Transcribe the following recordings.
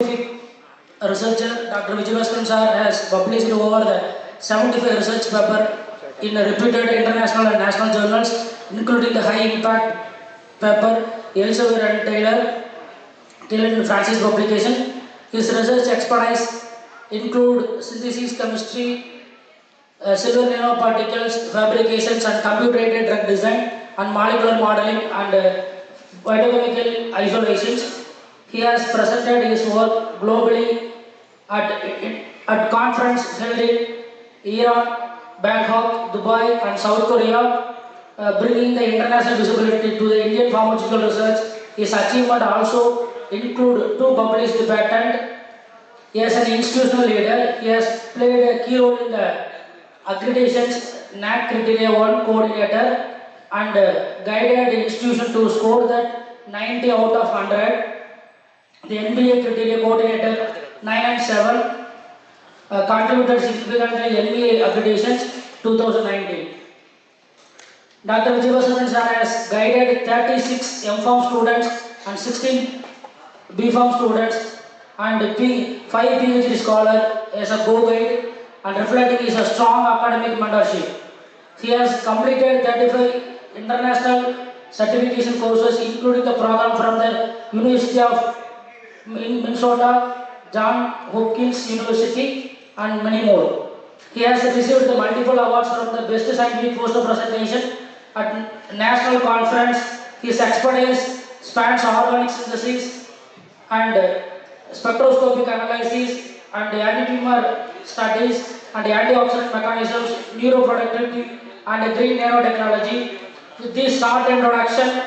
Researcher Dr. Vijayvasan sir has published over the 75 research paper in reputed international and national journals, including the high impact paper Elsevier and Taylor and Francis publication. His research expertise include synthesis chemistry, silver nanoparticles, fabrications and computer-aided drug design and molecular modeling and biochemical isolations. He has presented his work globally at conference held in Iran, Bangkok, Dubai and South Korea, bringing the international visibility to the Indian pharmaceutical research. His achievement also include 2 published patents. He is an institutional leader. He has played a key role in the accreditations, NAC Criteria 1 coordinator and guided the institution to score that 90 out of 100. The NBA Criteria coordinator 9 and 7 contributed significantly NBA accreditations 2019. Dr. Vijayvasan sir has guided 36 M.Pharm students and 16 B.Pharm students and 5 PhD scholars as a go-guide and reflecting his strong academic mentorship. He has completed 35 international certification courses, including the program from the University of Minnesota, Johns Hopkins University, and many more. He has received the multiple awards from the Best Scientific Poster Presentation at National Conference. His expertise spans organic synthesis and spectroscopic analysis and anti-tumor studies and antioxidant mechanisms, neuroproductivity and green nanotechnology. With this short introduction,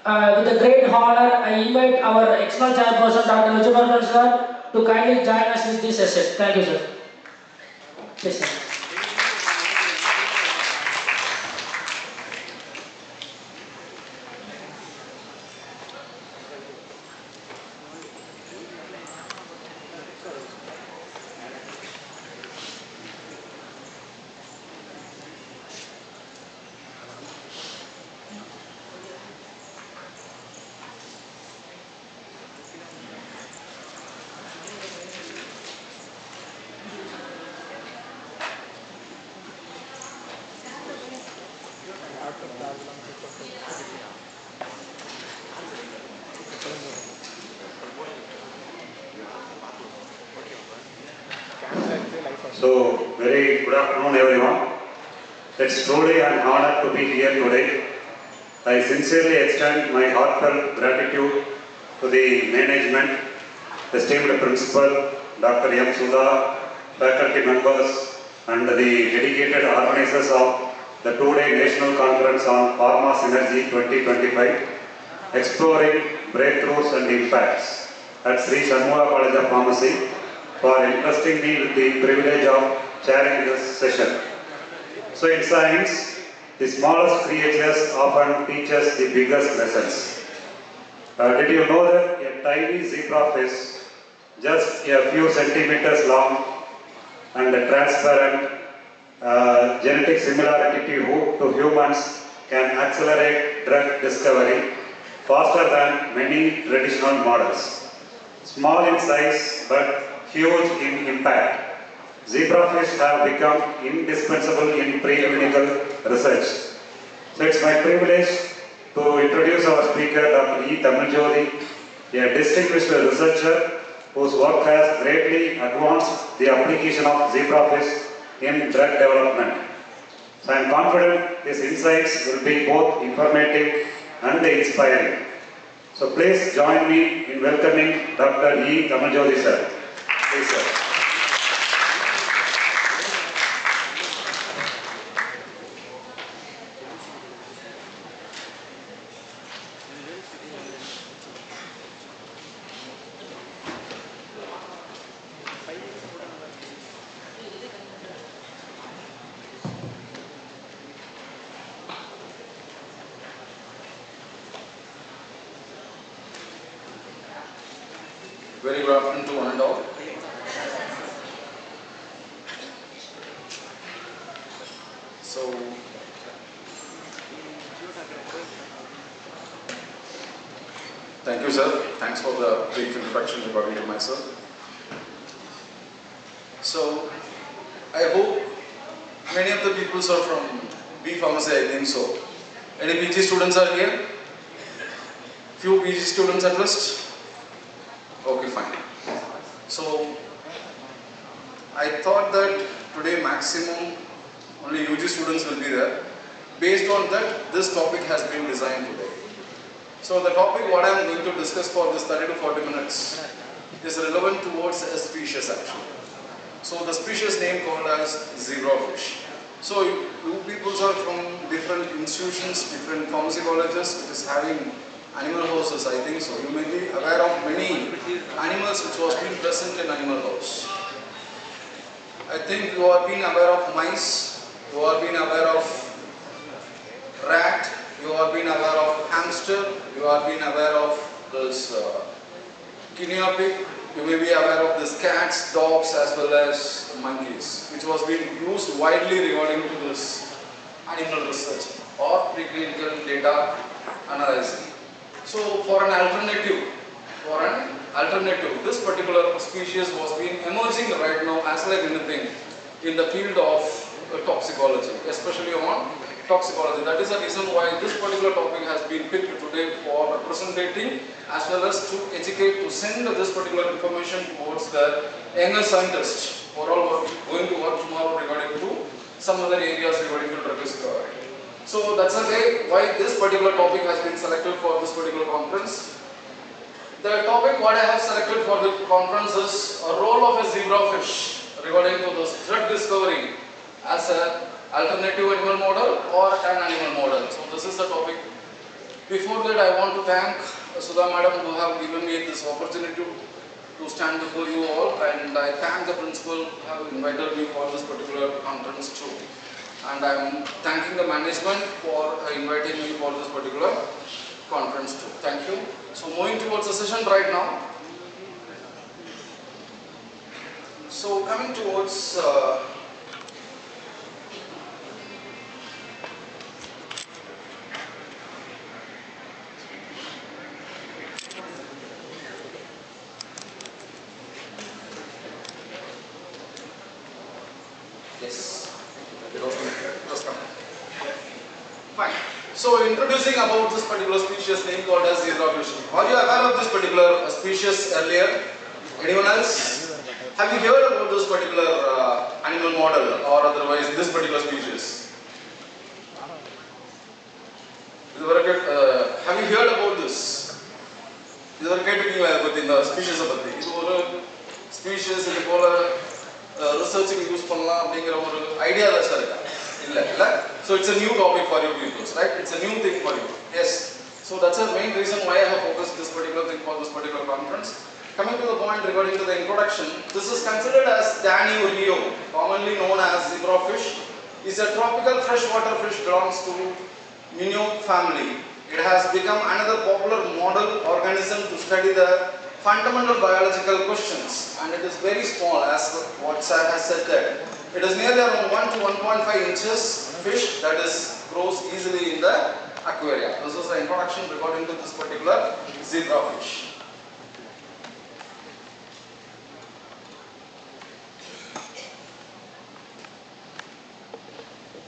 with a great honor, I invite our external chairperson, Dr. Vijayvasan sir, to kindly join us with this session. Thank you, sir. Please, sir. So, very good afternoon everyone. It's truly an honor to be here today. I sincerely extend my heartfelt gratitude to the management, esteemed principal, Dr. M. Sudha, faculty members and the dedicated organizers of the 2-day National Conference on Pharma Synergy 2025, exploring breakthroughs and impacts at Sri Shanmugha College of Pharmacy, for entrusting me with the privilege of chairing this session. So in science, the smallest creatures often teach us the biggest lessons. Did you know that a tiny zebrafish, just a few centimeters long and transparent, genetic similarity to humans, can accelerate drug discovery faster than many traditional models? Small in size but huge in impact, zebrafish have become indispensable in preclinical research. So it's my privilege to introduce our speaker, Dr. E. Tamiljothi, a distinguished researcher whose work has greatly advanced the application of zebrafish in drug development. So I am confident his insights will be both informative and inspiring. So please join me in welcoming Dr. E. Tamiljothi sir. Please, sir. Very good afternoon to one and all. So, Thank you, sir. Thanks for the brief introduction regarding to myself. So, I hope many of the people are from B Pharmacy, I think so. Any PG students are here? Few PG students at least? Okay, fine. So, I thought that today maximum only UG students will be there. Based on that, this topic has been designed today. So the topic what I am going to discuss for this 30 to 40 minutes is relevant towards a species actually. So the species name called as zebrafish. So you people are from different institutions, different pharmacy colleges which is having animal houses, I think so. You may be aware of many animals which was being present in animal house. I think you have been aware of mice, you have been aware of rat, you have been aware of hamster, you have been aware of this guinea pig, you may be aware of this cats, dogs as well as monkeys, which was being used widely regarding to this animal research or preclinical data analysis. So for an alternative, this particular species was being emerging right now as like anything in the field of toxicology, especially on toxicology. That is the reason why this particular topic has been picked today for representing as well as to educate, to send this particular information towards the younger scientists who are all going to work tomorrow regarding to some other areas regarding to drug discovery. So that's the way why this particular topic has been selected for this particular conference. The topic what I have selected for the conference is a role of a zebrafish regarding to this drug discovery as an alternative animal model or an animal model. So this is the topic. Before that, I want to thank Sudha Madam who have given me this opportunity to stand before you all, and I thank the principal who have invited me for this particular conference too. And I am thanking the management for inviting me for this particular conference too. Thank you. So moving towards the session right now. So coming towards yes, just come. Fine. So introducing about this particular species name called as zebrafish. Are you aware of this particular species earlier? Anyone else? Have you heard about this particular animal model or otherwise this particular species? Have you heard about this? This is species of the species research use idea. So it's a new topic for you people, right? It's a new thing for you. Yes. So that's the main reason why I have focused this particular thing for this particular conference. Coming to the point regarding to the introduction, this is considered as Danio Rio, commonly known as zebrafish. Is a tropical freshwater fish, belongs to Minnow family. It has become another popular model organism to study the fundamental biological questions, and it is very small, as what sir has said that. It is nearly around 1 to 1.5 inches fish that is grows easily in the aquarium. This is the introduction regarding to this particular zebrafish.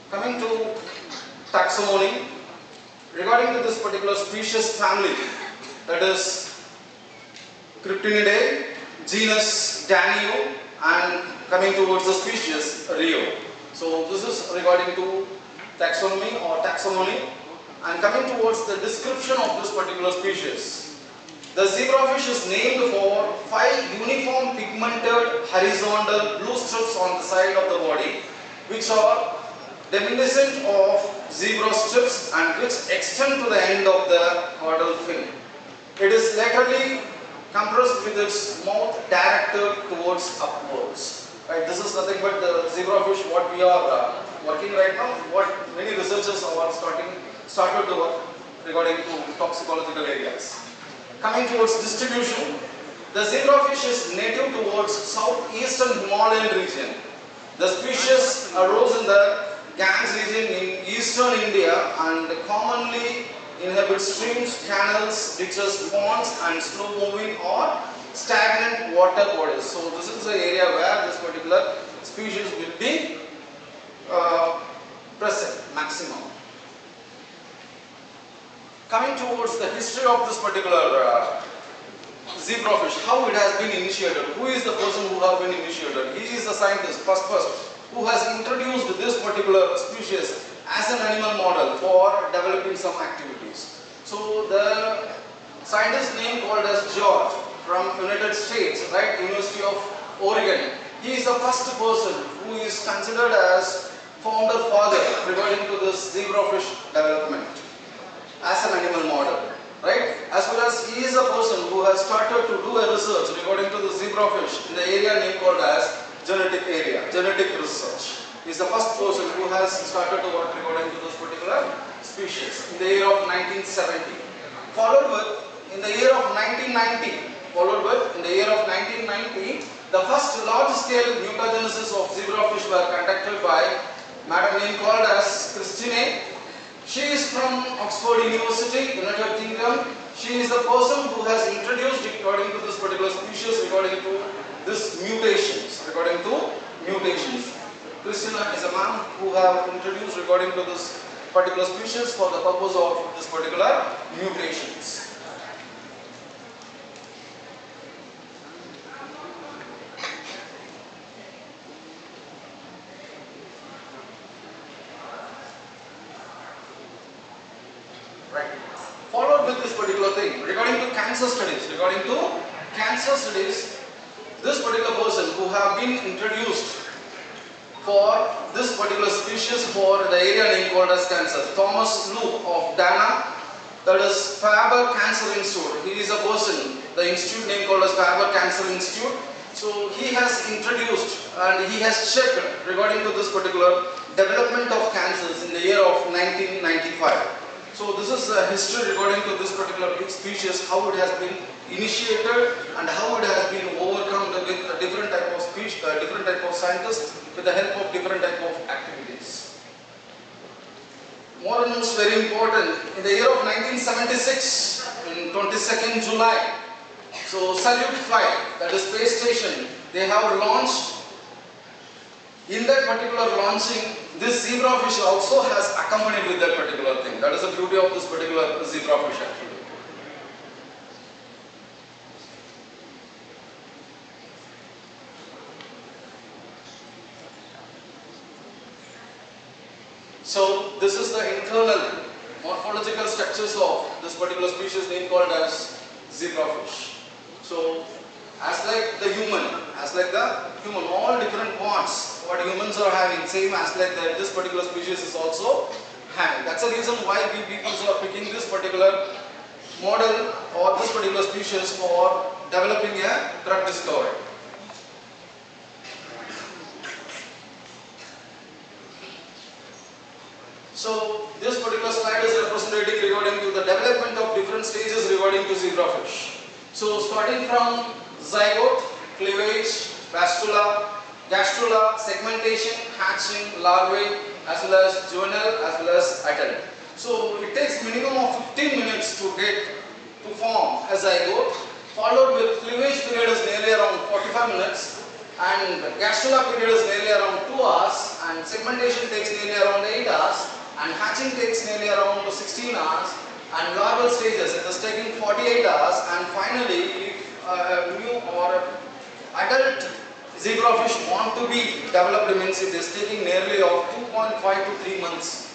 Coming to taxonomy, regarding to this particular species family, that is Cryptinidae, genus Danio, and coming towards the species Rio. So this is regarding to taxonomy or taxonomy, and coming towards the description of this particular species. The zebrafish is named for 5 uniform pigmented horizontal blue strips on the side of the body, which are reminiscent of zebra strips and which extend to the end of the caudal fin. It is laterally compressed with its mouth directed towards upwards. Right, this is nothing but the zebrafish what we are working right now, what many researchers are started to work regarding to toxicological areas. Coming towards distribution, the zebrafish is native towards southeastern Himalayan region. The species arose in the Ganges region in eastern India and commonly inhabits streams, canals, ditches, ponds and slow-moving or stagnant water bodies. So this is the area where this particular species will be present maximum. Coming towards the history of this particular zebrafish, how it has been initiated. Who is the person who has been initiated? He is the scientist, first, who has introduced this particular species as an animal model for developing some activities. So the scientist name called as George from United States, right, University of Oregon. He is the first person who is considered as founder father regarding to this zebrafish development as an animal model, right? As well as he is a person who has started to do a research regarding to the zebrafish in the area named called as genetic research. He is the first person who has started to work regarding to this particular species in the year of 1970. Followed with, in the year of 1990, the first large-scale mutagenesis of zebrafish were conducted by Madam name called as Christine. She is from Oxford University, United Kingdom. She is the person who has introduced it according to this particular species, regarding to this mutations, Christina is a man who have introduced regarding to this particular species for the purpose of this particular mutations. Followed with this particular thing regarding to cancer studies. This particular person who have been introduced for this particular species for the area name called as cancer, Thomas Luke of Dana, that is Faber Cancer Institute. He is a person, the institute name called as Faber Cancer Institute. So he has introduced and he has checked regarding to this particular development of cancers in the year of 1995. So this is a history regarding to this particular species, how it has been initiated and how it has been overcome with a different type of species, different type of scientists with the help of different type of activities. More and most very important, in the year of 1976, in 22nd July, so Salute 5, that is space station, they have launched. In that particular launching, this zebrafish also has accompanied with that particular thing. That is the beauty of this particular zebrafish actually. So this is the internal morphological structures of this particular species name called as zebrafish. So as like the human, all different parts what humans are having, same as like that this particular species is also having. That's the reason why we people are picking this particular model or this particular species for developing a drug discovery. So this particular slide is representing regarding to the development of different stages regarding to zebrafish. So starting from zygote, cleavage, gastrula, segmentation, hatching, larvae, as well as juvenile, as well as adult. So it takes minimum of 15 minutes to form a zygote, followed with cleavage period is nearly around 45 minutes, and gastrula period is nearly around 2 hours, and segmentation takes nearly around 8 hours, and hatching takes nearly around 16 hours, and larval stages it is taking 48 hours, and finally if a new or adult zebrafish want to be developed means it is taking nearly of 2.5 to 3 months.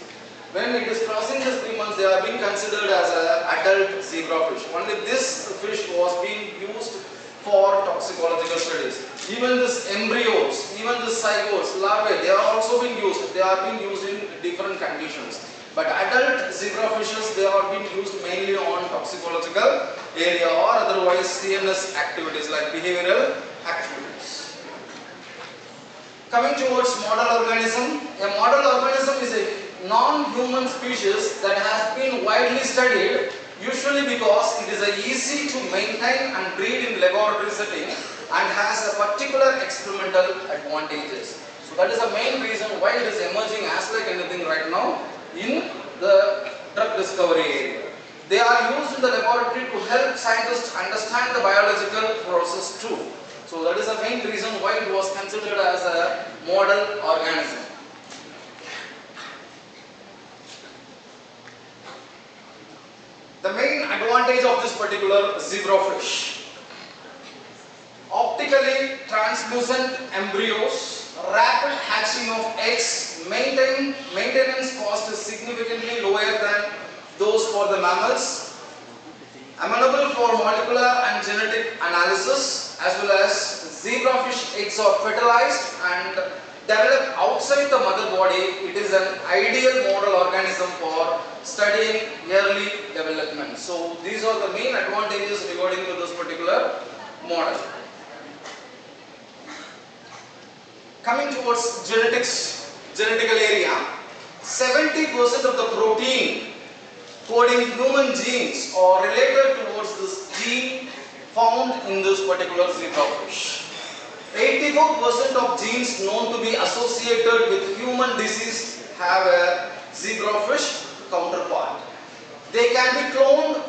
When it is crossing this 3 months, they are being considered as an adult zebrafish. Only this fish was being used for toxicological studies. Even this embryos, even this zygotes, larvae, they are also being used. They are being used in different conditions. But adult zebrafishes, they are being used mainly on toxicological area or otherwise CNS activities like behavioral activities. Coming towards model organism, a model organism is a non-human species that has been widely studied, usually because it is easy to maintain and breed in laboratory setting and has a particular experimental advantages. So that is the main reason why it is emerging as like anything right now in the drug discovery area. They are used in the laboratory to help scientists understand the biological process too. So that is the main reason why it was considered as a model organism. The main advantage of this particular zebrafish: optically translucent embryos, rapid hatching of eggs, maintenance cost is significantly lower than those for the mammals, amenable for molecular and genetic analysis, as well as zebrafish eggs are fertilized and developed outside the mother body. It is an ideal model organism for studying early development. So these are the main advantages regarding to this particular model. Coming towards genetical area, 70% of the protein coding human genes are related towards this gene found in this particular zebrafish. 84% of genes known to be associated with human disease have a zebrafish counterpart. They can be cloned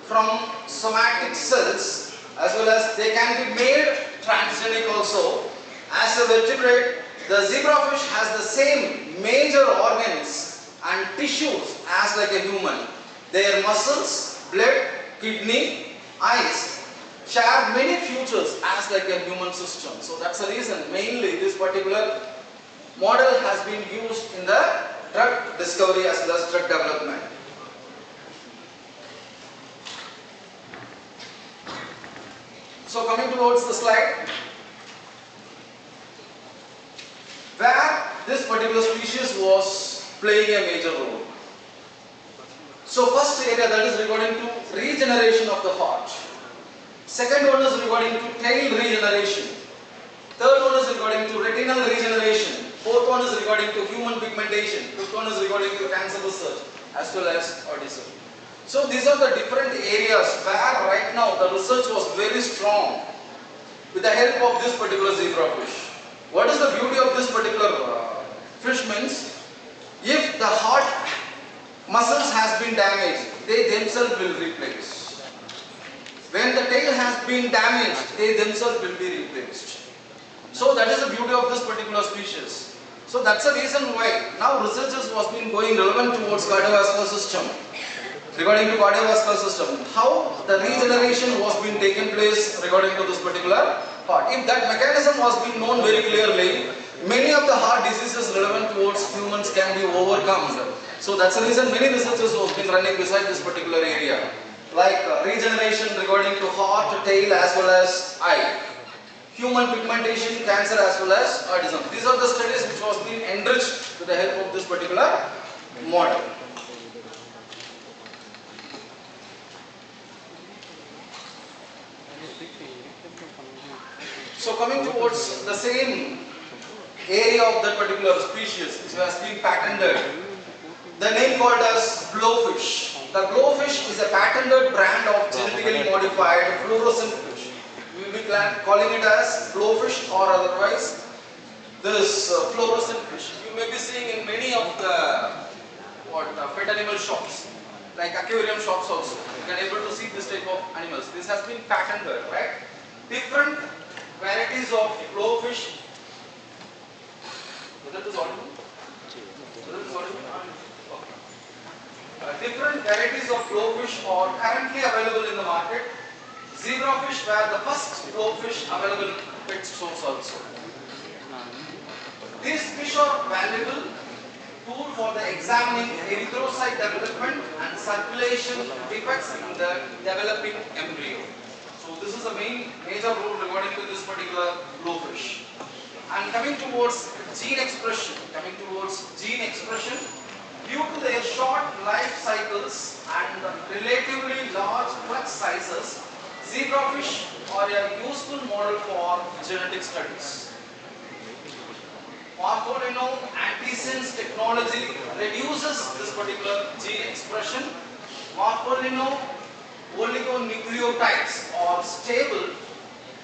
from somatic cells, as well as they can be made transgenic also. As a vertebrate, the zebrafish has the same major organs and tissues as like a human. Their muscles, blood, kidney, eyes share many features as like a human system. So that's the reason mainly this particular model has been used in the drug discovery as well as drug development. So coming towards the slide, where this particular species was playing a major role. So first area, that is regarding to regeneration of the heart. Second one is regarding to tail regeneration. Third one is regarding to retinal regeneration. Fourth one is regarding to human pigmentation. Fifth one is regarding to cancer research as well as autism. So these are the different areas where right now the research was very strong with the help of this particular zebrafish. What is the beauty of this particular fish means, if the heart muscles has been damaged, they themselves will replace. When the tail has been damaged, they themselves will be replaced. So that is the beauty of this particular species. So that's the reason why now researchers was been going relevant towards cardiovascular system. Regarding to cardiovascular system, how the regeneration was being taken place regarding to this particular heart. If that mechanism was being known very clearly, many of the heart diseases relevant towards humans can be overcome. So that's the reason many researchers have been running beside this particular area, like regeneration regarding to heart, tail as well as eye, human pigmentation, cancer as well as autism. These are the studies which was being enriched with the help of this particular model. So coming towards the same area of that particular species which has been patented, the name called as glowfish. The glowfish is a patented brand of genetically modified fluorescent fish. We will be calling it as glowfish or otherwise this fluorescent fish. You may be seeing in many of the pet animal shops, like aquarium shops also. You can able to see this type of animals. This has been patented, right? Different varieties of glowfish. Different varieties of glowfish are currently available in the market. Zebrafish were the first glowfish available in pet stores also. These fish are valuable tool for the examining erythrocyte development and circulation defects in the developing embryo. So this is the major role regarding to this particular glowfish. And coming towards gene expression, due to their short life cycles and relatively large clutch sizes, zebrafish are a useful model for genetic studies. Morpholino antisense technology reduces this particular gene expression. Morpholino oligonucleotides are stable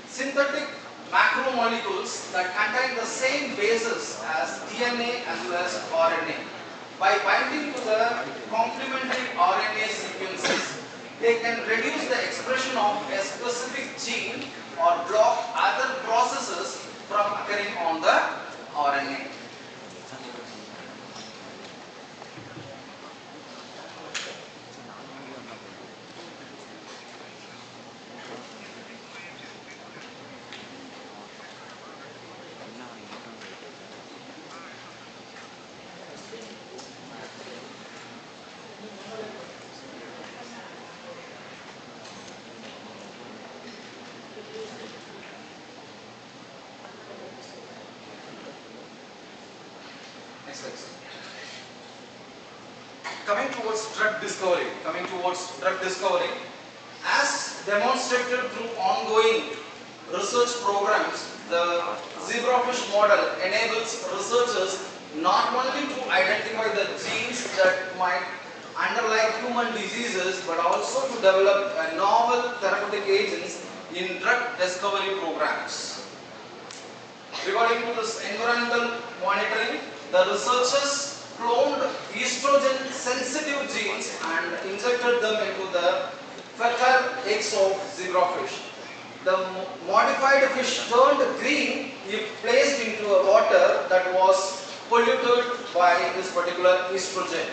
synthetic macromolecules that contain the same bases as DNA as well as RNA. By binding to the complementary RNA sequences, they can reduce the expression of a specific gene or block other processes from occurring on the RNA. Next slide. Coming towards drug discovery, as demonstrated through ongoing research programs, the zebrafish model enables researchers not only to identify the genes that might underlie human diseases, but also to develop novel therapeutic agents in drug discovery programs. Regarding to this environmental monitoring, the researchers cloned estrogen-sensitive genes and injected them into the fertile eggs of zebrafish. The modified fish turned green if placed into a water that was polluted by this particular estrogen.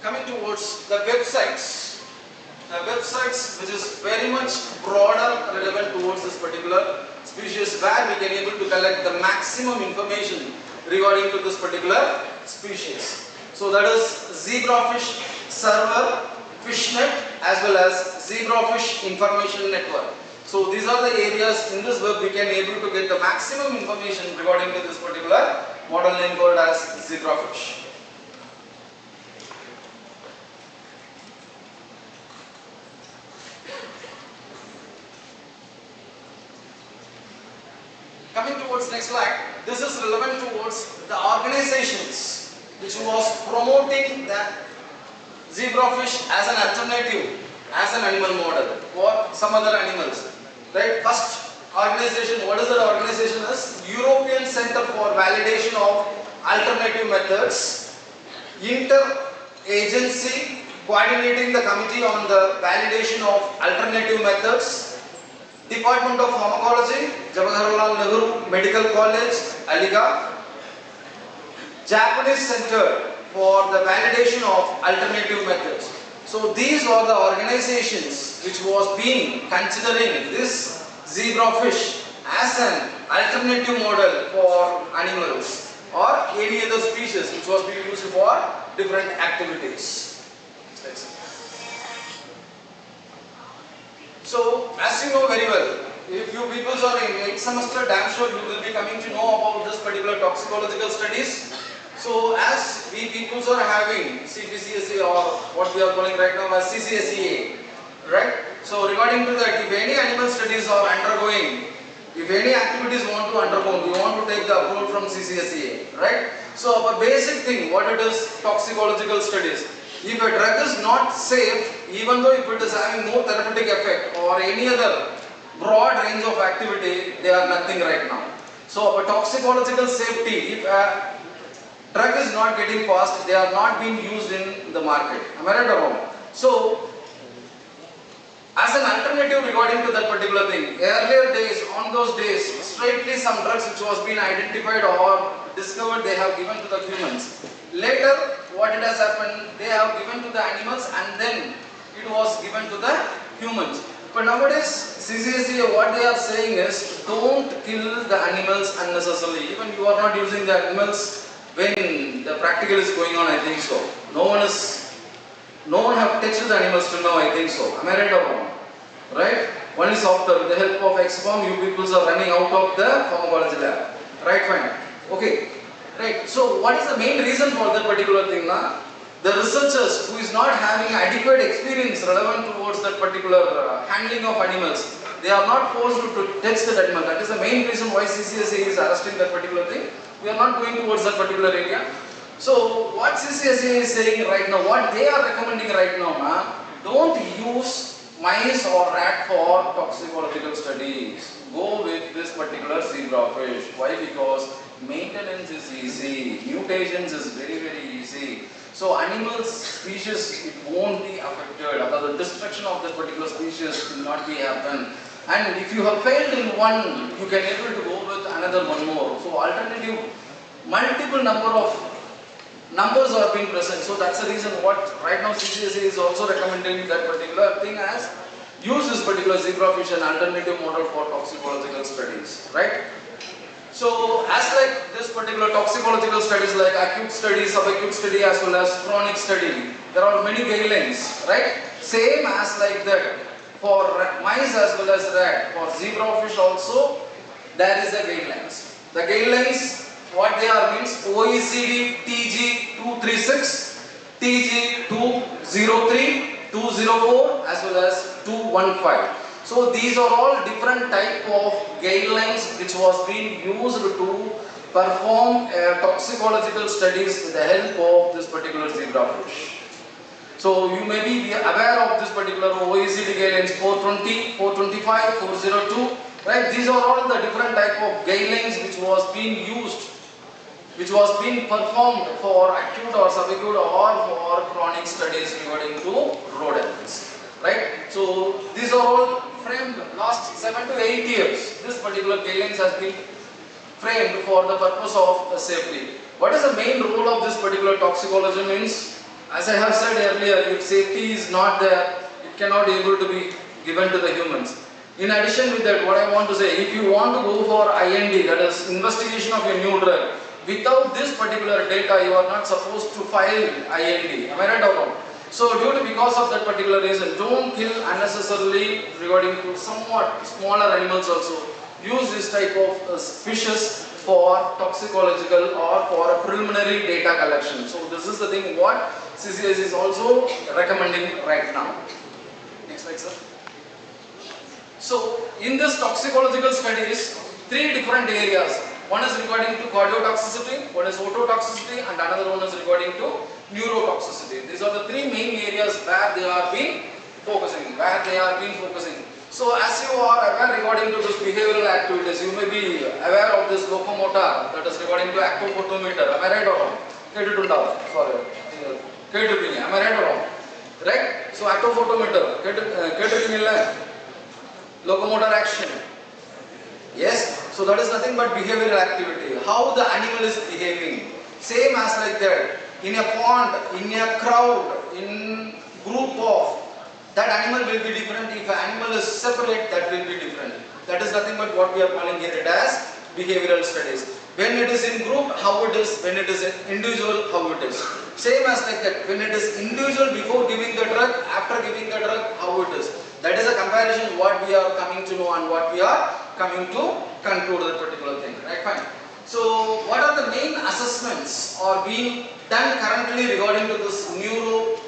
Coming towards the websites which is very much broader relevant towards this particular species, where we can able to collect the maximum information regarding to this particular species. So that is zebrafish server, fishnet, as well as zebrafish information network. So these are the areas in this web we can able to get the maximum information regarding to this particular model name called as zebrafish. Coming towards next slide, this is relevant towards the organizations which was promoting the zebrafish as an alternative, as an animal model for some other animals. Right? First organization, what is that organization is? European Center for Validation of Alternative Methods, Inter-Agency Coordinating the Committee on the Validation of Alternative Methods, Department of Pharmacology, Jawaharlal Nehru Medical College, Aligarh, Japanese Center for the Validation of Alternative Methods. So these are the organizations which was being considering this zebrafish as an alternative model for animals or any other species which was being used for different activities. So, as you know very well, if you people are in 8th semester, damn sure you will be coming to know about this particular toxicological studies. So, as we people are having CPCSE or what we are calling right now as CCSEA, right? So, regarding to that, if any animal studies are undergoing, if any activities want to undergo, we want to take the approval from CCSEA, right? So, a basic thing, what it is, toxicological studies. If a drug is not safe, even though if it is having no therapeutic effect or any other broad range of activity, they are nothing right now. So, a toxicological safety, if a drug is not getting passed, they are not being used in the market. Am I right or wrong? So, as an alternative regarding to that particular thing, earlier days, on those days, straightly some drugs which was being identified or discovered, they have given to the humans. Later, what it has happened, they have given to the animals and then it was given to the humans. But nowadays, CCSE, what they are saying is, don't kill the animals unnecessarily. Even you are not using the animals when the practical is going on, I think so. No one have touched the animals till now, I think so. Am I right or wrong? Right? Only software, with the help of XFARM, you people are running out of the pharmacology lab. Right, fine. Okay. Right. So, what is the main reason for that particular thing? The researchers who is not having adequate experience relevant towards that particular handling of animals, they are not forced to test that animal. That is the main reason why CCSA is arresting that particular thing. We are not going towards that particular area. So, what CCSA is saying right now, what they are recommending right now, don't use mice or rat for toxicological studies. Go with this particular zebrafish. Why? Because maintenance is easy, mutations is very easy. So animals species, it won't be affected, the destruction of that particular species will not be happen. And if you have failed in one, you can able to go with another one more. So alternative, multiple numbers are being present. So that's the reason what right now CCSA is also recommending that particular thing as use this particular zebrafish an alternative model for toxicological studies, right? So as like this particular toxicological studies like acute study, subacute study as well as chronic study, there are many guidelines, right? Same as like that for mice as well as rat, for zebrafish also there is a guidelines. The guidelines what they are means OECD TG 236, TG 203, 204 as well as 215. So these are all different type of guidelines which was being used to perform toxicological studies with the help of this particular zebrafish. So you may be aware of this particular OECD guidelines 420, 425, 402, right? These are all the different type of guidelines which was being used, which was being performed for acute or subacute or for chronic studies regarding to rodents, right? So these are all framed last 7 to 8 years. This particular guidelines has been framed for the purpose of safety. What is the main role of this particular toxicology means? As I have said earlier, if safety is not there, it cannot be able to be given to the humans. In addition with that, what I want to say, if you want to go for IND, that is investigation of a new drug, without this particular data, you are not supposed to file IND. Am I right or wrong? So because of that particular reason, don't kill unnecessarily regarding to somewhat smaller animals also. Use this type of fishes for toxicological or for a preliminary data collection. So this is the thing what CCS is also recommending right now. Next slide, sir. So in this toxicological studies, 3 different areas. One is regarding to cardiotoxicity, one is ototoxicity, and another one is regarding to neurotoxicity. These are the 3 main areas where they are being focusing, So as you are aware regarding to this behavioral activities, you may be aware of this locomotor, that is regarding to actophotometer. Am I right or wrong? Sorry. Am I right or wrong? Right? So actophotometer, locomotor action. Yes, so that is nothing but behavioral activity. How the animal is behaving. Same as like that. In a pond, in a crowd, in group of, that animal will be different. If an animal is separate, that will be different. That is nothing but what we are calling here it as behavioral studies. When it is in group, how it is. When it is individual, how it is. Same as like that. When it is individual before giving the drug, after giving the drug, how it is. That is a comparison what we are coming to know and what we are coming to conclude that particular thing. Right, fine. So what are the main assessments are being done currently regarding to this neuro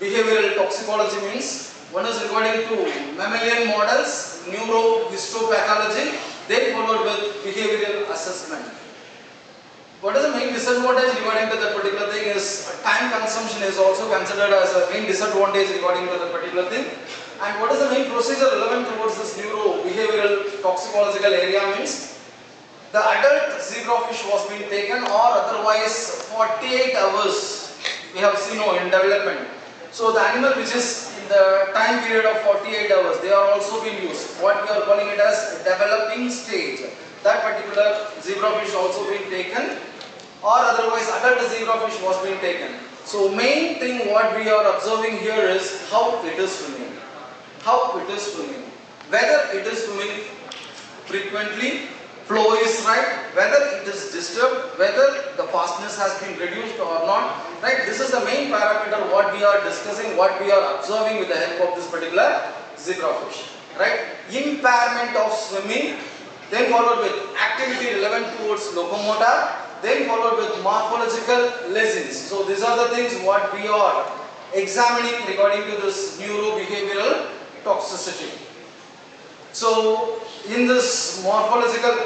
behavioral toxicology means? One is regarding to mammalian models, neurohistopathology, then followed with behavioral assessment. What is the main disadvantage regarding to that particular thing is time consumption is also considered as a main disadvantage regarding to that particular thing. And what is the main procedure relevant towards this neuro-behavioral toxicological area means? The adult zebrafish was being taken or otherwise 48 hours we have seen in development. So the animal which is in the time period of 48 hours, they are also being used. What we are calling it as developing stage. That particular zebrafish also being taken or otherwise adult zebrafish was being taken. So main thing what we are observing here is how it is swimming. How it is swimming. Whether it is swimming frequently, flow is right, whether it is disturbed, whether the fastness has been reduced or not. Right? This is the main parameter what we are discussing, what we are observing with the help of this particular zebrafish. Right? Impairment of swimming, then followed with activity relevant towards locomotor, then followed with morphological lesions. So these are the things what we are examining regarding to this neurobehavioral toxicity. So in this morphological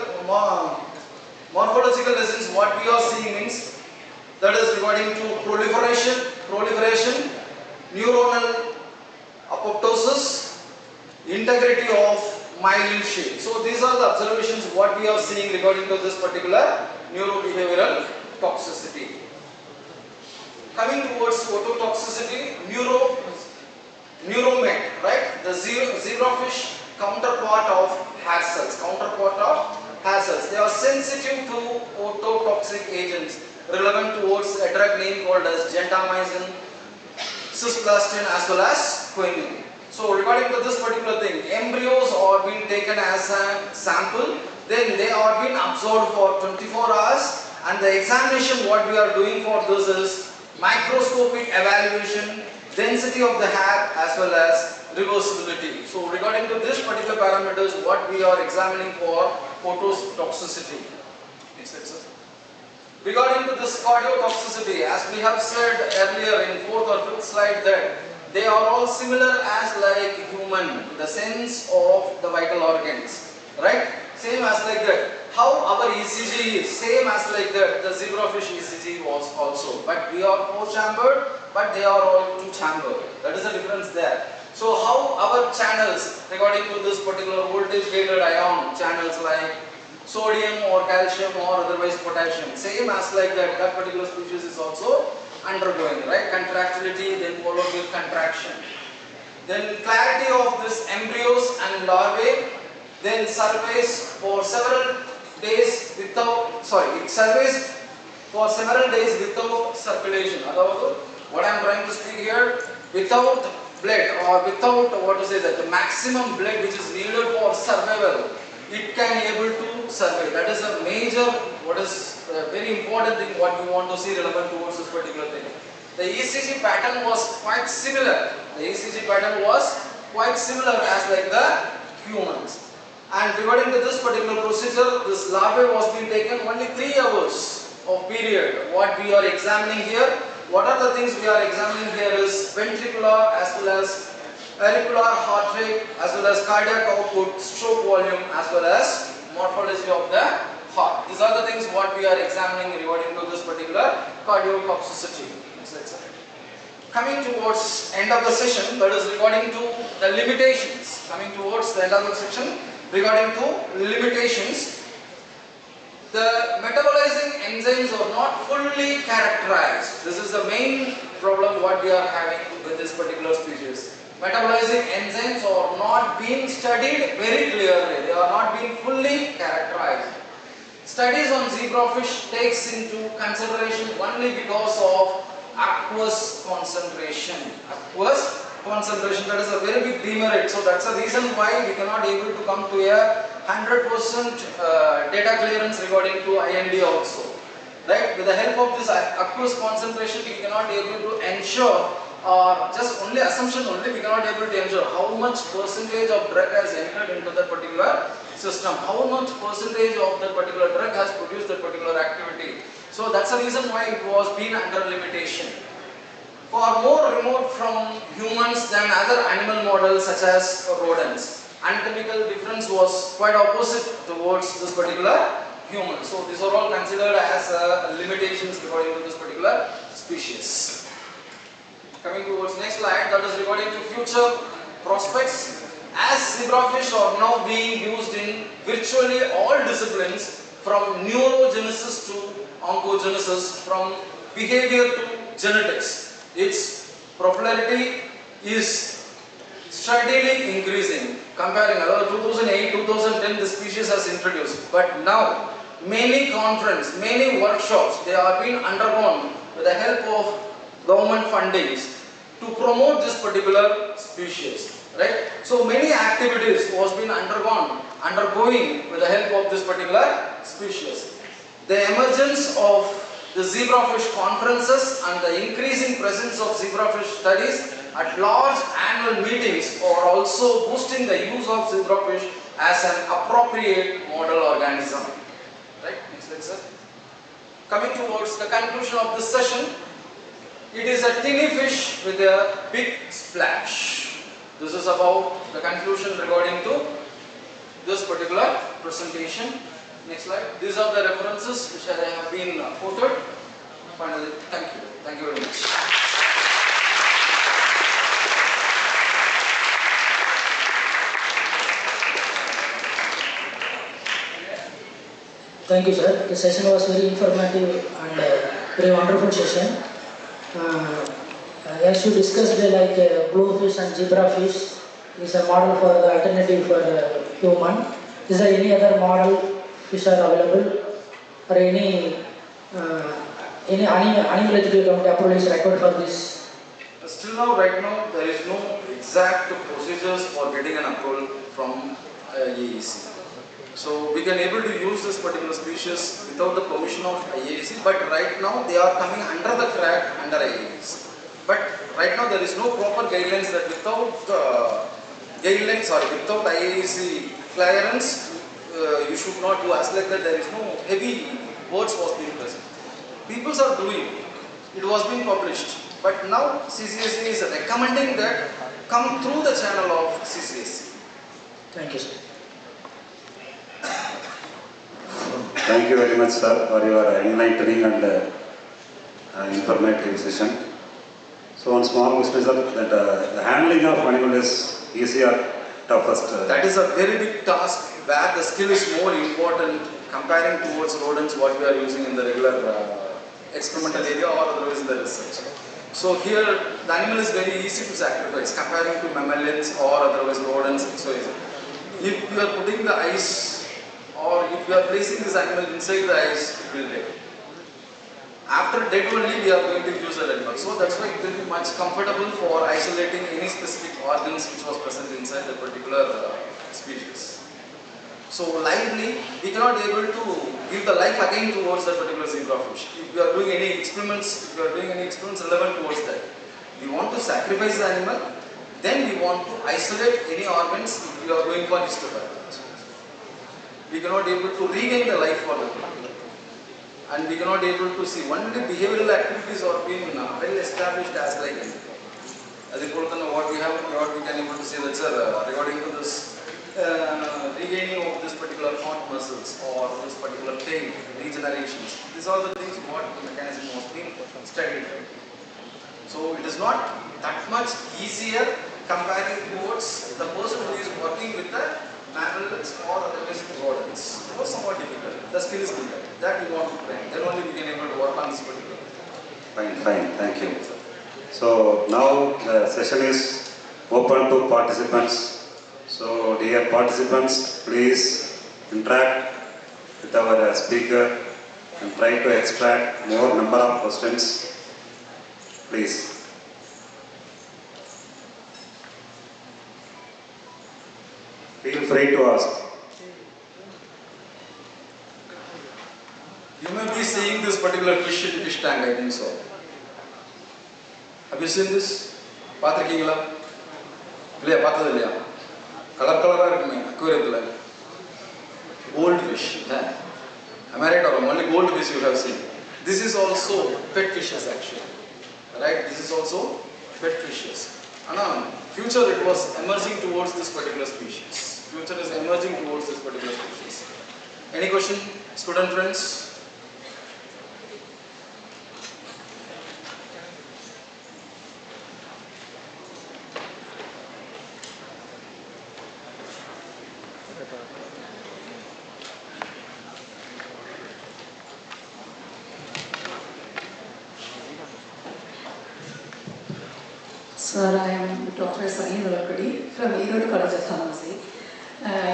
lesions what we are seeing means that is regarding to proliferation, neuronal apoptosis, integrity of myelin sheath. So these are the observations what we are seeing regarding to this particular neurobehavioral toxicity. Coming towards phototoxicity, neuromet, right? The zebrafish counterpart of hair cells. They are sensitive to phototoxic agents relevant towards a drug name called as gentamicin, cisplatin as well as quinine. So regarding to this particular thing, embryos are being taken as a sample, then they are being observed for 24 hours, and the examination what we are doing for this is microscopic evaluation, density of the hair as well as reversibility. So regarding to this particular parameters what we are examining for phototoxicity. Next slide, sir. Regarding to this cardiotoxicity, as we have said earlier in 4th or 5th slide, that they are all similar as like human in the sense of the vital organs, right? Same as like that. How our ECG is same as like that. The zebrafish ECG was also, but we are 4-chambered, but they are all 2-chambered. That is the difference there. So how our channels regarding to this particular voltage gated ion channels like sodium or calcium or otherwise potassium, same as like that, that particular species is also undergoing, right? Contractility, then followed with contraction. Then clarity of this embryos and larvae, then surveys for several days without, it surveys for several days without circulation. Otherwise, what I am trying to speak here, without blood or without the maximum blood which is needed for survival, it can able to survive. That is a major, very important thing what we want to see relevant towards this particular thing. The ECG pattern was quite similar. As like the humans. And regarding to this particular procedure, this larvae was being taken only 3 hours of period. What we are examining here, what are the things we are examining here is ventricular as well as auricular heart rate as well as cardiac output, stroke volume as well as morphology of the heart. These are the things what we are examining regarding to this particular cardiotoxicity. Next slide, sir. Coming towards end of the session, that is regarding to the limitations. The metabolizing enzymes are not fully characterized. This is the main problem what we are having with this particular species. Metabolizing enzymes are not being studied very clearly. They are not being fully characterized. Studies on zebrafish takes into consideration only because of aqueous concentration. That is a very big demerit. So that's the reason why we cannot able to come to a 100% data clearance regarding to IND also. Right? With the help of this aqueous concentration, we cannot able to ensure, or just only assumption only, we cannot able to ensure how much percentage of drug has entered into that particular system, how much percentage of that particular drug has produced that particular activity. So that's the reason why it was being under limitation. Far more remote from humans than other animal models such as rodents. Anatomical difference was quite opposite towards this particular human. So these are all considered as limitations regarding to this particular species. Coming towards next slide, that is regarding to future prospects. As zebrafish are now being used in virtually all disciplines, from neurogenesis to oncogenesis, from behavior to genetics. Its popularity is steadily increasing. Comparing 2008, 2010, the species has introduced. But now, many conferences, many workshops, they are being undergone with the help of government fundings to promote this particular species. Right? So many activities was being undergoing with the help of this particular species. The emergence of the zebrafish conferences and the increasing presence of zebrafish studies at large annual meetings are also boosting the use of zebrafish as an appropriate model organism. Right? Next slide, sir. Coming towards the conclusion of this session, it is a tiny fish with a big splash. This is about the conclusion regarding to this particular presentation. Next slide. These are the references which have been quoted. Finally, thank you. Thank you very much. Thank you, sir. The session was very informative and very wonderful session. As you discussed, bluefish and zebrafish is a model for the alternative for human. Is there any other model fish are available, or any animal ethical committee approval is required for this? Still now, right now, there is no exact procedures for getting an approval from IAEC. So we can able to use this particular species without the permission of IAEC, but right now they are coming under the crack under IAEC. But right now there is no proper guidelines that without without IAEC clearance, you should not do as like that. There is no heavy words was being present. People are doing, it was being published, but now CCSE is recommending that come through the channel of CCSE. Thank you, sir. Thank you very much, sir, for your enlightening and informative session. So one small question is that the handling of animal is easy or toughest? That is a very big task where the skill is more important comparing towards rodents what we are using in the regular experimental area or otherwise in the research. So here the animal is very easy to sacrifice comparing to mammalians or otherwise rodents. So if you are putting the ice or if you are placing this animal inside the ice, it will die. After dead only we are going to use the animal. So that's why it will be much comfortable for isolating any specific organs which was present inside the particular species. So lively, we cannot be able to give the life again towards that particular zebrafish. If we are doing any experiments, relevant towards that, we want to sacrifice the animal, then we want to isolate any organs if we are going for histopathology. We cannot be able to regain the life for the people. And we cannot be able to see only behavioral activities are being well established as like anything. As what we can able to say that regarding to this regaining of this particular heart muscles or this particular tail regenerations. These are the things what the mechanism was being studied. So it is not that much easier comparing towards the person who is working with the mammals or otherwise rodents. It was somewhat difficult. The skill is good. That we want to train. Then only we can able to work on this particular. Fine, thank you. So now the session is open to participants. So dear participants, please interact with our speaker and try to extract more number of questions. Please. Feel free to ask. You may be seeing this particular fish in fish tank, I think so. Have you seen this? Pathirkingala? Illaya, pathadillaya? Color இருக்குமே aquariumல. Gold fish. Am I right or only gold fish you have seen? This is also pet fishes actually. Right? This is also pet fishes. And future it was emerging towards this particular species. Future is emerging towards this particular species. Any question, student friends? Sir, I am Dr. SYNERGY2025 from Erode College of Pharmacy.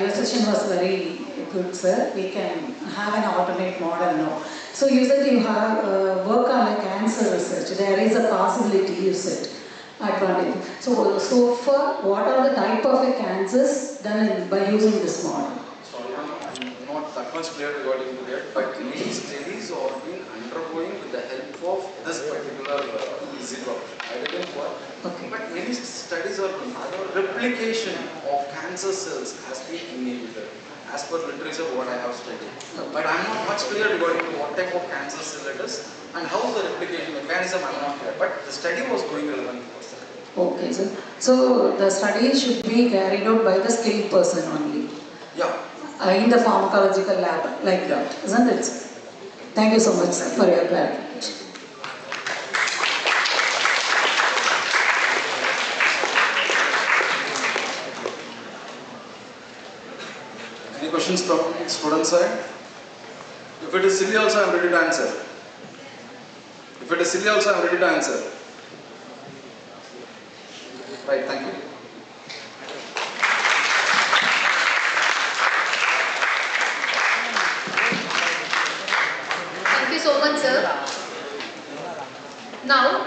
Your session was very good, sir. We can have an alternate model now. So you said you have work on a cancer research. There is a possibility, you said, advantage. So far, what are the type of cancers done by using this model? Sorry, I'm not that much clear regarding to that, but many studies are being undergoing with the help of this particular zebra. I don't know what. Okay. But many studies are being replication of cancer cells has been inhibited as per literature what I have studied. But I am not much clear regarding to what type of cancer cell it is and how the replication mechanism I am not clear. But the study was going relevant towards that. Okay, sir. So the study should be carried out by the skilled person only. Yeah. In the pharmacological lab, like that, isn't it? Thank you so much, sir, for your clarification. Any questions from student side? If it is silly also, I am ready to answer. If it is silly also, I am ready to answer. Right, thank you. Thank you so much, sir. Now,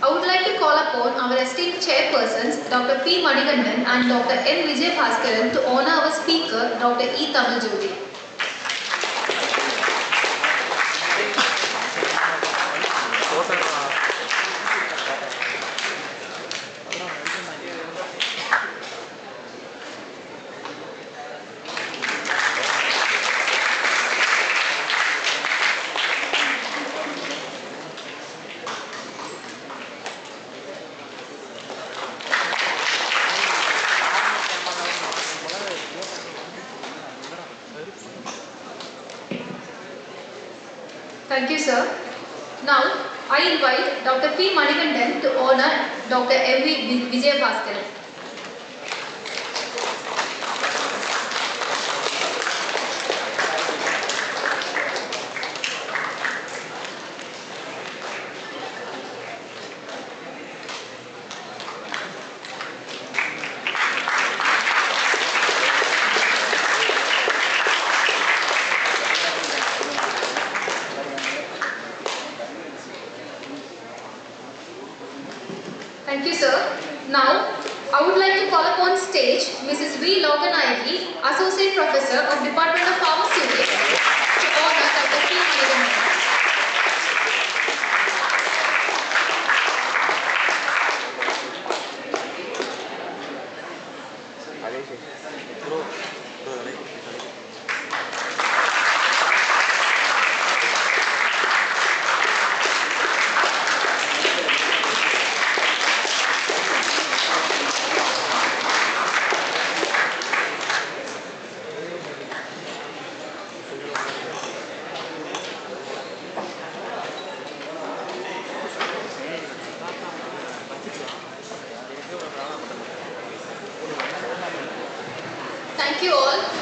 I would like to call upon our esteemed chairpersons, Dr. P. Manikandan and Dr. N. Vijay Bhaskaran, to honor our speaker, Dr. E. Tamil Jyoti. Thank you, sir. Now, I invite Dr. P. Manikandan to honor Dr. M. Vijay Bhaskaran. Thank you, sir. Now, I would like to call upon stage Mrs. V. Loganayaki, Associate Professor of Department of Pharmaceutics, to honor Dr. P. Manikandan. Thank you all.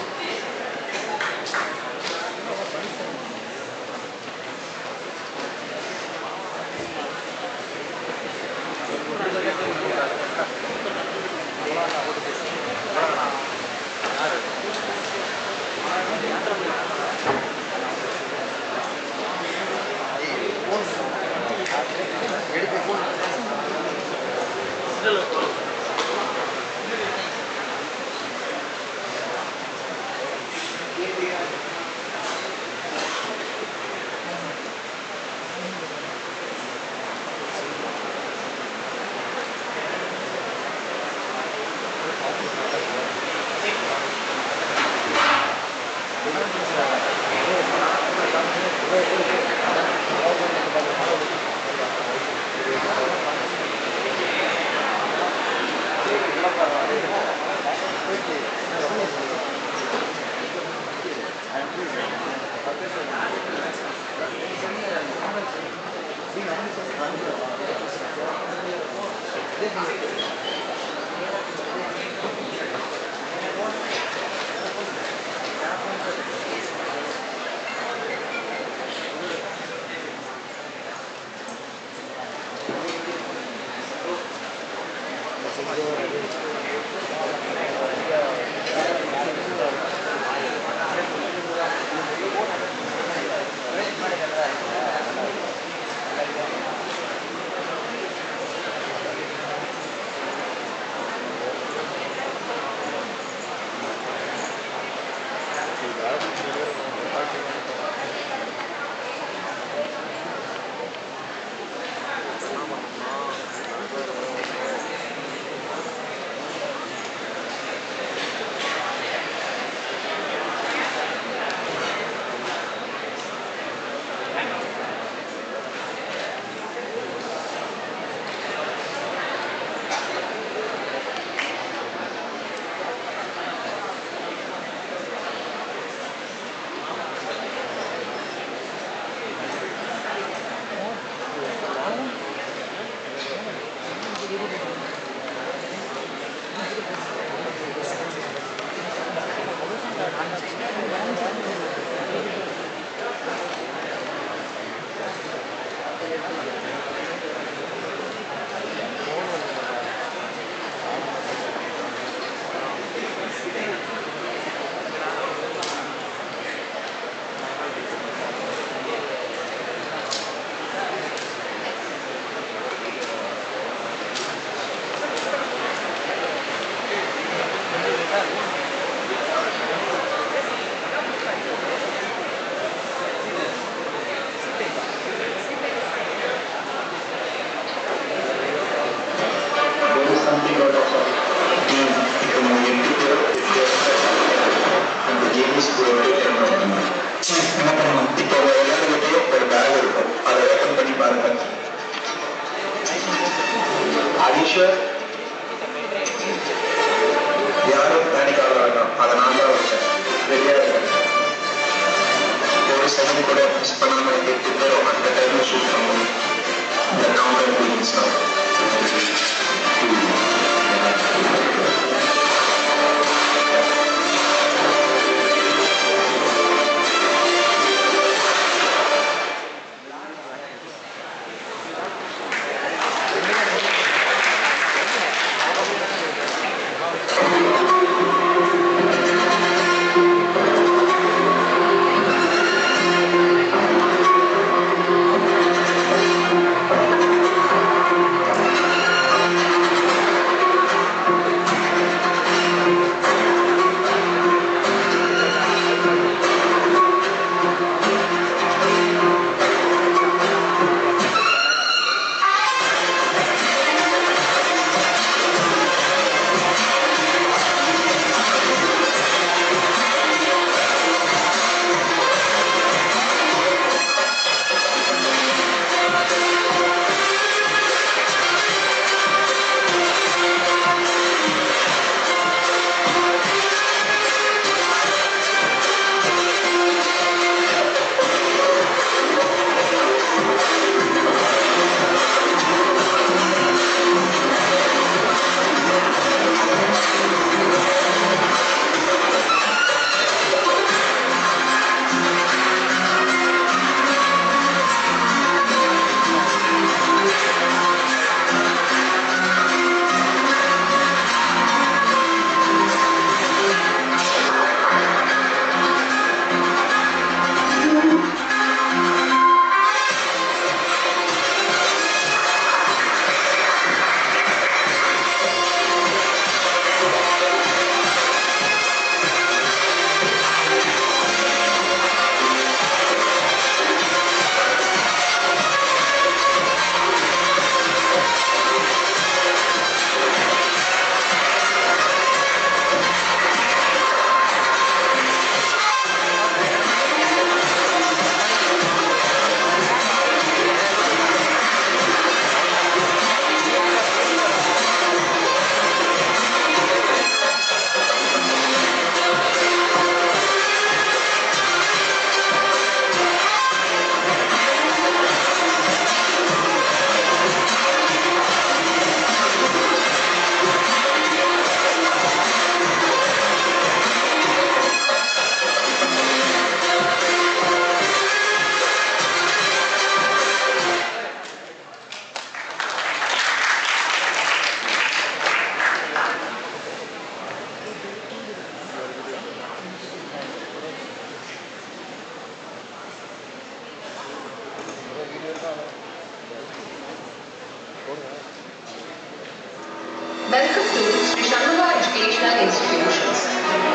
Welcome to SYNERGY Educational Institutions,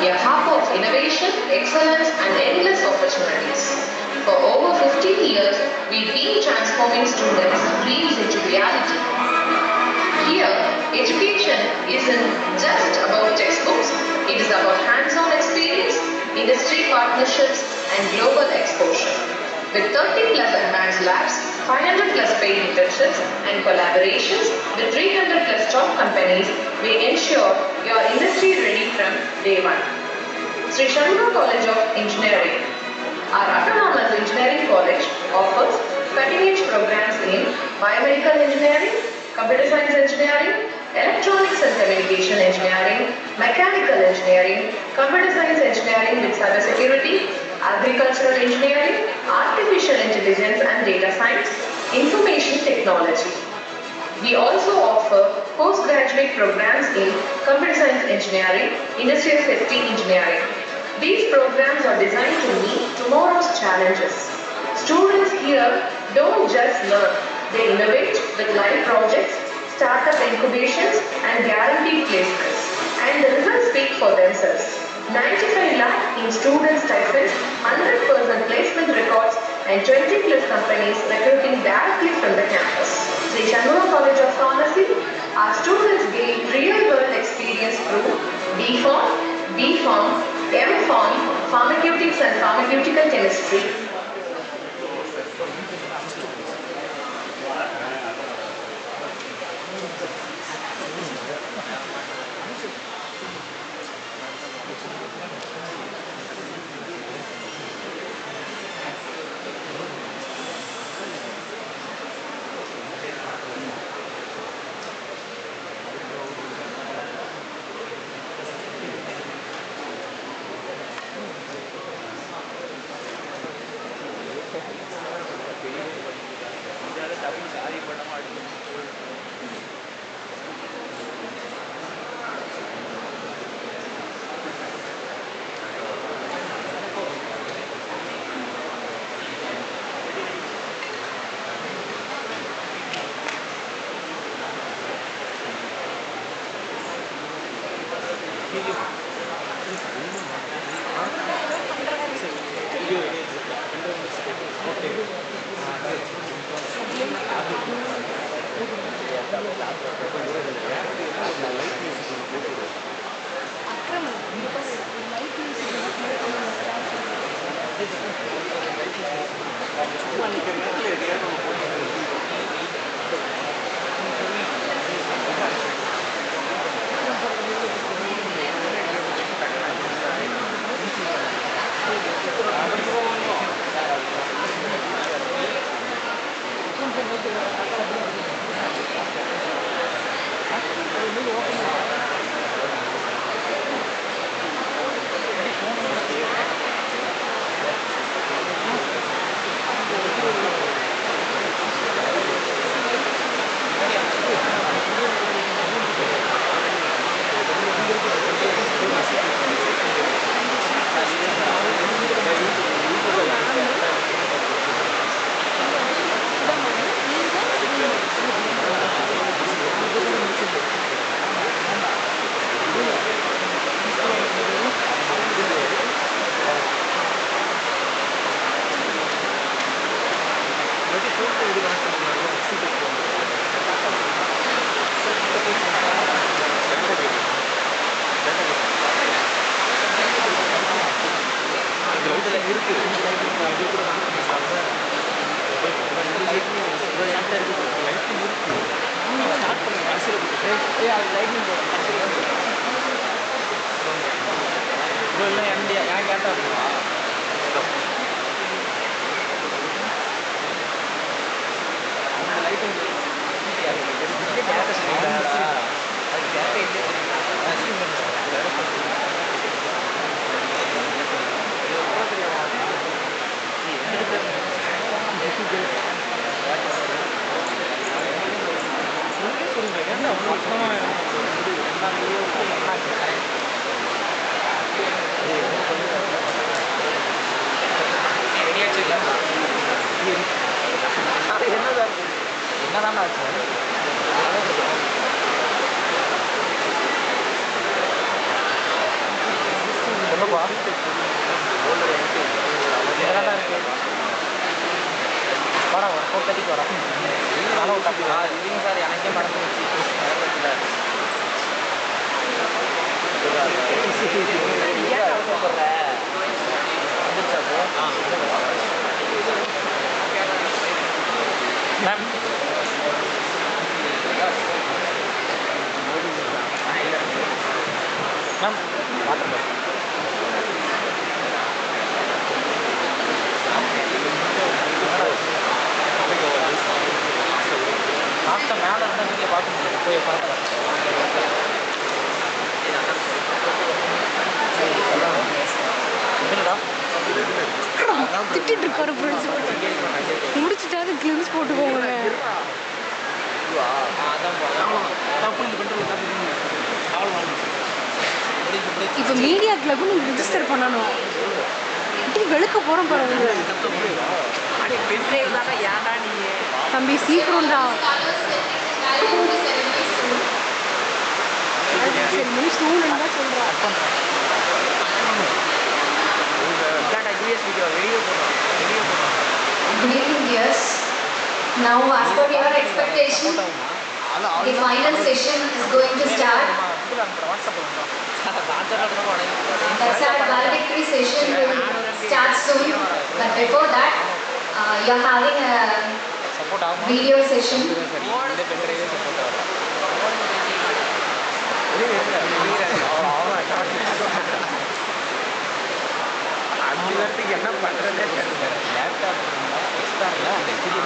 a hub of innovation, excellence and endless opportunities. For over 15 years, we've been transforming students' dreams into reality. Here, education isn't just about textbooks, it is about hands-on experience, industry partnerships and global exposure. With 30 plus advanced labs, 500 plus paid internships and collaborations with 300 plus top companies, we ensure you are industry ready from day one. Sri Shanmugha College of Engineering. Our autonomous engineering college offers cutting-edge programs in biomedical engineering, computer science engineering, electronics and communication engineering, mechanical engineering, computer science engineering with cybersecurity, agricultural engineering, artificial intelligence and data science, information technology. We also offer postgraduate programs in computer science engineering, industrial safety engineering. These programs are designed to meet tomorrow's challenges. Students here don't just learn, they innovate with live projects, startup incubations and guaranteed placements. And the results speak for themselves. 95 lakh in student stipends, 100% placement records and 20 plus companies recruiting directly from the campus. Sri Shanmugam College of Pharmacy, our students gain real-world experience through D.Pharm, B.Pharm, M.Pharm, Pharmaceutics and Pharmaceutical Chemistry. திட்டிட்டு இருக்காரு friends முடிச்சுட்டாவது glimpse போட்டு போங்க இப்போ media club நீங்கள் register பண்ணணும். இப்படி வெளுக்க போகிறோம் பாருங்க. தம்பி சீக்கிரம்டா. சரி மணி சூழ்நிலை தான் சொல்கிறேன். Good evening, dears. Now, as per your expectation, the final session is going to start. That's our valedictory session will start soon. But before that, you're having a video session. என்ன பண்ணுறதே தெரியல. லேப்டாப் எக்ஸ்ட்ராவில் அந்த CD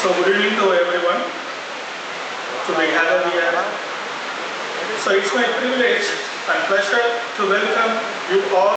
So good evening to everyone. To be gathered here. So it's my privilege and pleasure to welcome you all.